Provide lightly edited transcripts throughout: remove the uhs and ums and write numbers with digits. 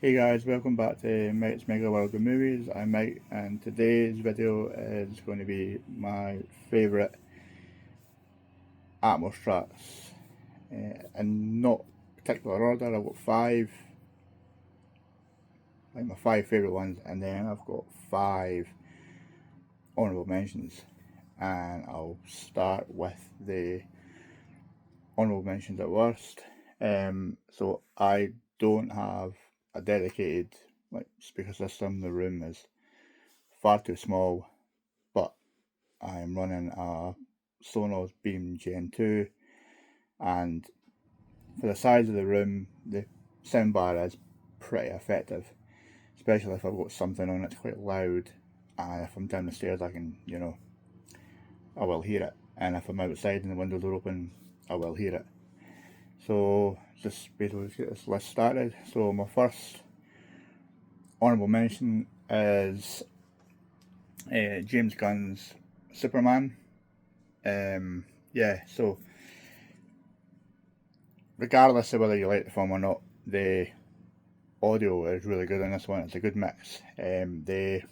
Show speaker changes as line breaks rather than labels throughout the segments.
Hey guys, welcome back to Mike's Mega World of Movies. I'm Mike, and today's video is going to be my favourite Atmos tracks. In not particular order, I've got five, like my five favourite ones, and then I've got five honourable mentions. And I'll start with the honourable mentions at worst. So I don't have a dedicated speaker system. The room is far too small, but I'm running a Sonos Beam Gen 2, and for the size of the room, the soundbar is pretty effective, especially if I've got something on that's quite loud, and if I'm down the stairs, I will hear it, and if I'm outside and the windows are open, I will hear it. So, just basically get this list started. So, my first honourable mention is James Gunn's Superman. So regardless of whether you like the film or not, the audio is really good in this one. It's a good mix. The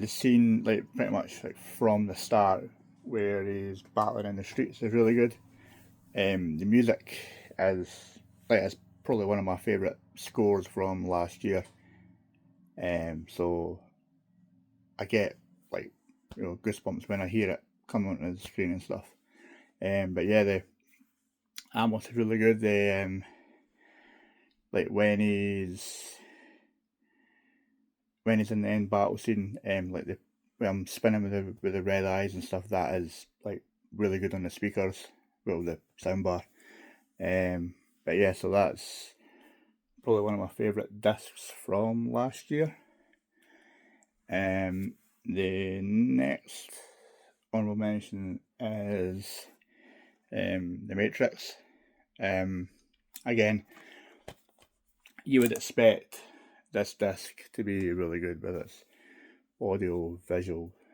scene, like pretty much like from the start, where he's battling in the streets, is really good. The music is it's probably one of my favourite scores from last year. So I get goosebumps when I hear it come onto the screen and stuff. But yeah, the Atmos is really good. Like when he's in the end battle scene, like the when I'm spinning with the red eyes and stuff, that is like really good on the speakers, well the soundbar. But yeah, so that's probably one of my favourite discs from last year. The next honourable mention is The Matrix. Again, you would expect this disc to be really good with its audio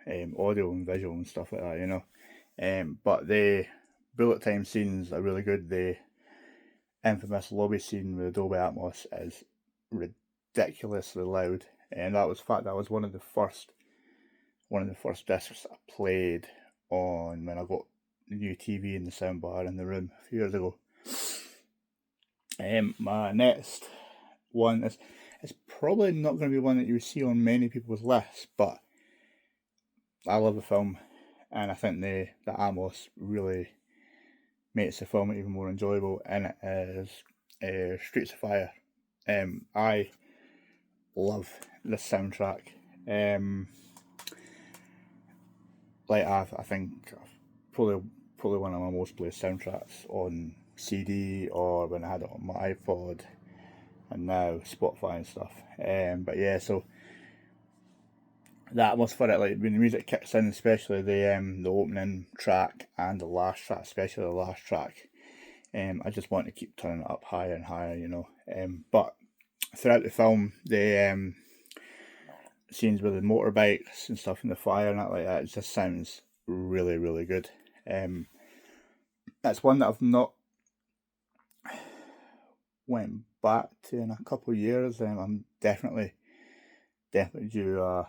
and visual and stuff like that, But the bullet time scenes are really good. The infamous lobby scene with Dolby Atmos is ridiculously loud, and that was one of the first discs I played on when I got the new TV and the soundbar in the room a few years ago. My next one is it's probably not going to be one that you see on many people's lists, but I love the film, and I think the Atmos really makes the film even more enjoyable. And it is Streets of Fire. I love this soundtrack. Um, I think probably one of my most played soundtracks on CD or when I had it on my iPod, and now Spotify and stuff. But yeah, so the atmosphere, like when the music kicks in, especially the opening track and the last track, especially the last track. I just want to keep turning it up higher and higher. But throughout the film, the scenes with the motorbikes and stuff in the fire and that like that, it just sounds really, really good. That's one that I've not went back to in a couple of years. I'm definitely due a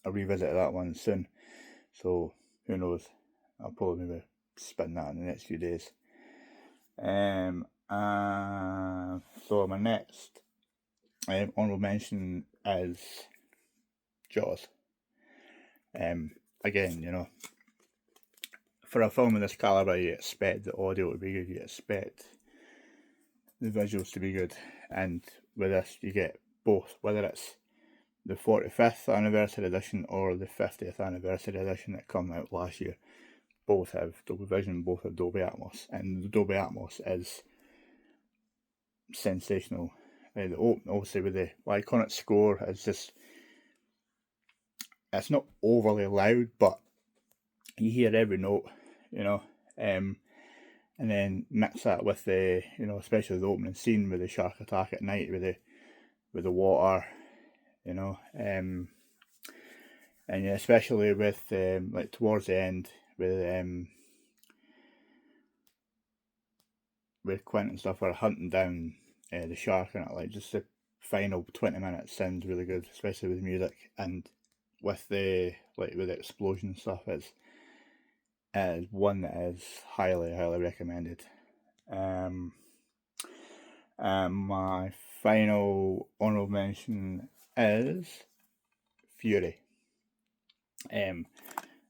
revisit of that one soon. So who knows? I'll probably maybe spin that in the next few days. So my next honourable mention is Jaws. Again, for a film of this calibre, you expect the audio to be good, you expect the visuals to be good, and with this, you get both, whether it's the 45th anniversary edition or the 50th anniversary edition that come out last year. Both have Dolby Vision, both have Dolby Atmos, and the Dolby Atmos is sensational. Obviously, with the iconic score, it's not overly loud, but you hear every note, you know. And then mix that with the, especially the opening scene with the shark attack at night with the water, you know. And yeah, especially with like towards the end with with Quint and stuff are hunting down the shark and it, like just the final 20 minutes sounds really good, especially with music and with the with the explosion and stuff. It is one that is highly recommended. My final honourable mention is Fury.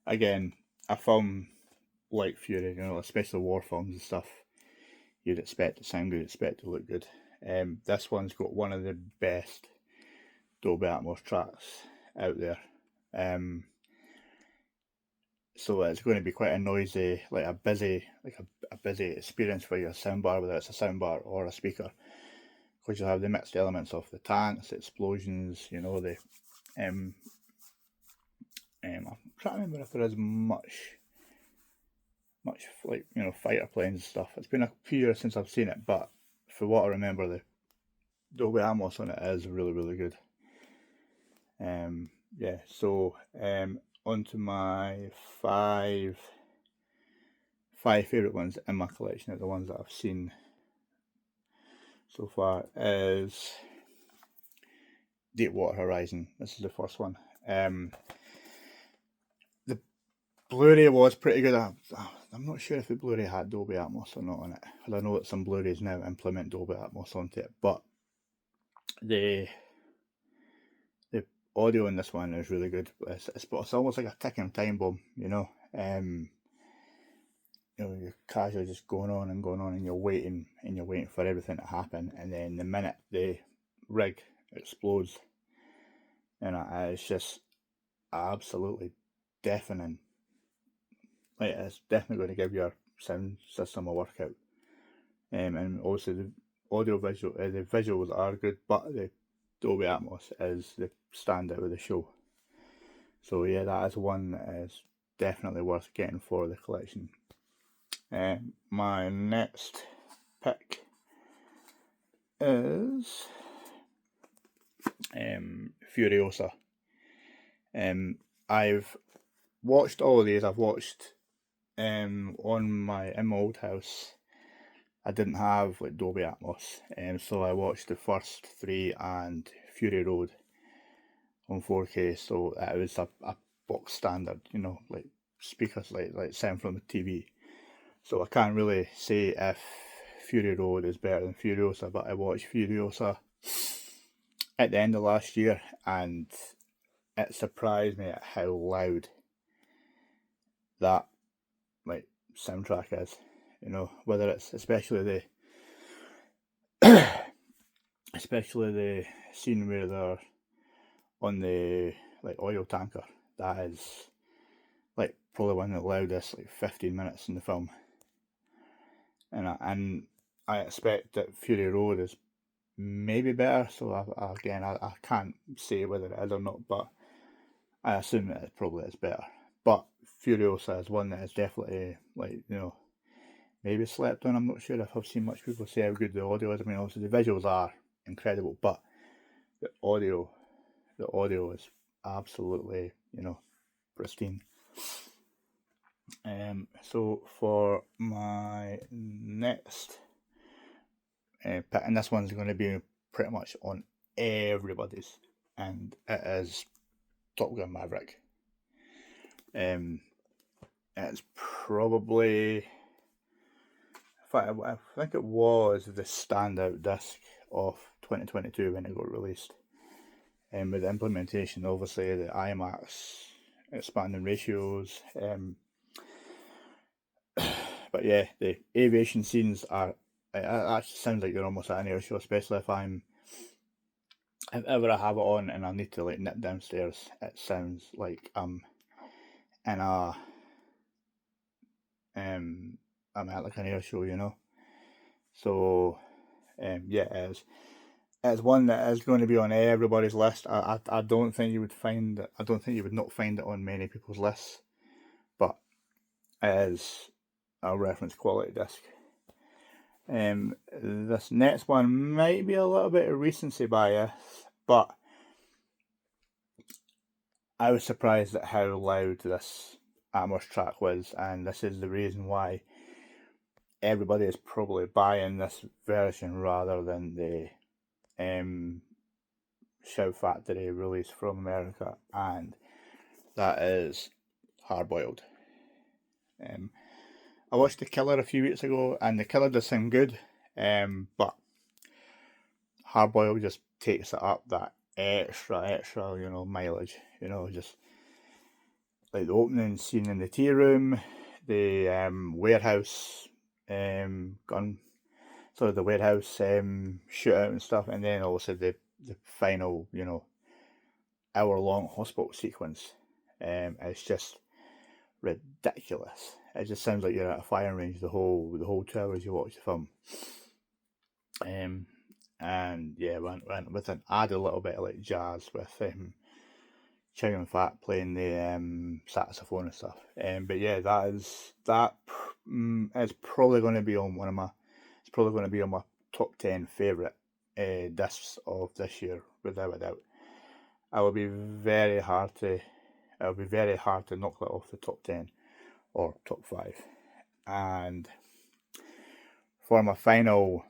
Again, a film like Fury, you know, especially war films and stuff, you'd expect to sound good, expect to look good. This one's got one of the best Dolby Atmos tracks out there. So it's going to be quite a noisy, like a busy experience for your soundbar, whether it's a soundbar or a speaker, because you'll have the mixed elements of the tanks, the explosions, you know, the I'm trying to remember if there is much like, you know, fighter planes and stuff. It's been a few years since I've seen it, but for what I remember, the Dolby Atmos on it is really good. Yeah, so on to my five favourite ones in my collection of the ones that I've seen so far is Deepwater Horizon. This is the first one. The Blu-ray was pretty good. I'm not sure if the Blu-ray had Dolby Atmos or not on it, because I know that some Blu-rays now implement Dolby Atmos onto it, but the audio in this one is really good. It's almost like a ticking time bomb, you know. You know, you're casually just going on, and you're waiting for everything to happen, and then the minute the rig explodes, and it's just absolutely deafening. Like, it's definitely going to give your sound system a workout. And also the the visuals are good, but the Dolby Atmos is the standout of the show. So yeah, that is one that is definitely worth getting for the collection. My next pick is Furiosa. I've watched all of these. I've watched in my old house. I didn't have like Dolby Atmos, so I watched the first three and Fury Road on 4K. So it was a box standard, you know, like speakers like sound from the TV. So I can't really say if Fury Road is better than Furiosa, but I watched Furiosa at the end of last year, and it surprised me at how loud that like soundtrack is. You know, whether it's especially the scene where they're on the like oil tanker. That is like probably one of the loudest, like 15 minutes in the film. And I expect that Fury Road is maybe better. So I can't say whether it is or not, but I assume that it probably is better. But Furiosa is one that is definitely, like, you know, maybe slept on. I'm not sure if I've seen much people say how good the audio is. I mean, obviously the visuals are incredible, but the audio is absolutely, you know, pristine. So for my next pick, and this one's going to be pretty much on everybody's, and it is Top Gun Maverick. It's probably, I think it was the standout disc of 2022 when it got released. With the implementation, obviously, the IMAX expanding ratios. But yeah, the aviation scenes are, it actually sounds like you're almost at an air show, especially if ever I have it on and I need to like nip downstairs. It sounds like I'm in I'm at like an air show, you know. So yeah, it is. It's one that is going to be on everybody's list. I don't think you would find it. I don't think you would not find it on many people's lists, but it is a reference quality disc. This next one might be a little bit of recency bias, but I was surprised at how loud this Atmos track was, and this is the reason why. everybody is probably buying this version rather than the Shout Factory release from America, and that is Hard Boiled. I watched The Killer a few weeks ago, and The Killer does sound good, but Hard Boiled just takes it up that extra, mileage, just like the opening scene in the tea room, the warehouse gun, so the warehouse shootout and stuff, and then also the final, hour-long hospital sequence. It's just ridiculous. It just sounds like you're at a firing range the whole 2 hours you watch the film. And yeah, went with an added little bit of like jazz with Chow Yun-fat playing the saxophone and stuff. But yeah, that is probably going to be on my top 10 favourite discs of this year, without a doubt. It will be very hard to knock that off the top 10 or top 5. And for my final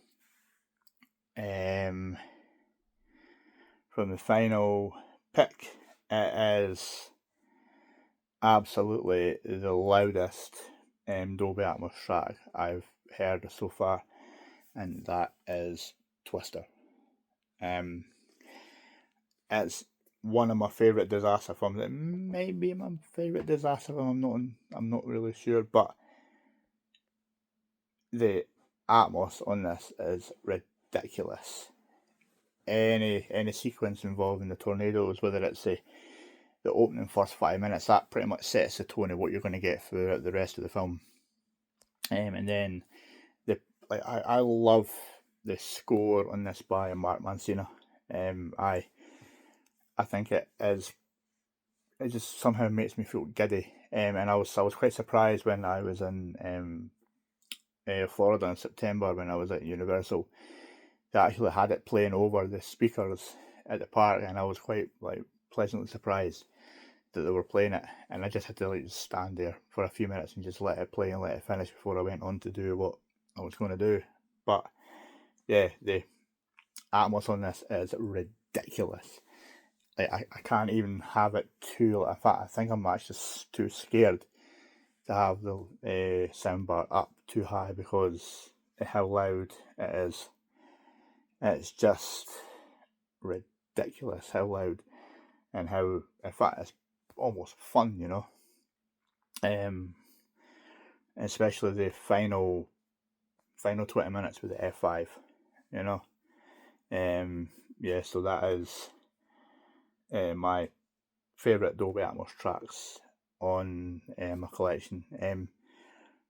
pick, it is absolutely the loudest Dolby Atmos track I've heard so far, and that is Twister. It's one of my favourite disaster films. It may be my favourite disaster film. I'm not really sure, but the Atmos on this is ridiculous. Any sequence involving the tornadoes, whether it's the opening first 5 minutes, that pretty much sets the tone of what you're going to get throughout the rest of the film. And then I love the score on this by Mark Mancina. I think it just somehow makes me feel giddy. And I was quite surprised when I was in Florida in September when I was at Universal. They actually had it playing over the speakers at the park, and I was quite pleasantly surprised that they were playing it. And I just had to stand there for a few minutes and just let it play and let it finish before I went on to do what I was going to do. But yeah, the Atmos on this is ridiculous. I can't even have it too. In fact, I think I'm actually too scared to have the soundbar up too high because of how loud it is. It's just ridiculous how loud, and how, in fact, it's almost fun, especially the final 20 minutes with the F5, yeah, so that is my favourite Dolby Atmos tracks on my collection.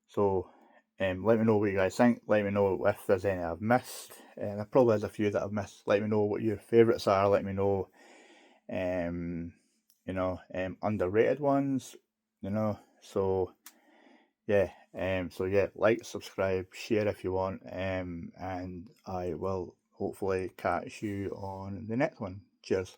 So let me know what you guys think. Let me know if there's any I've missed. There probably is a few that I've missed. Let me know what your favourites are. Let me know, underrated ones. So yeah. Like, subscribe, share if you want. And I will hopefully catch you on the next one. Cheers.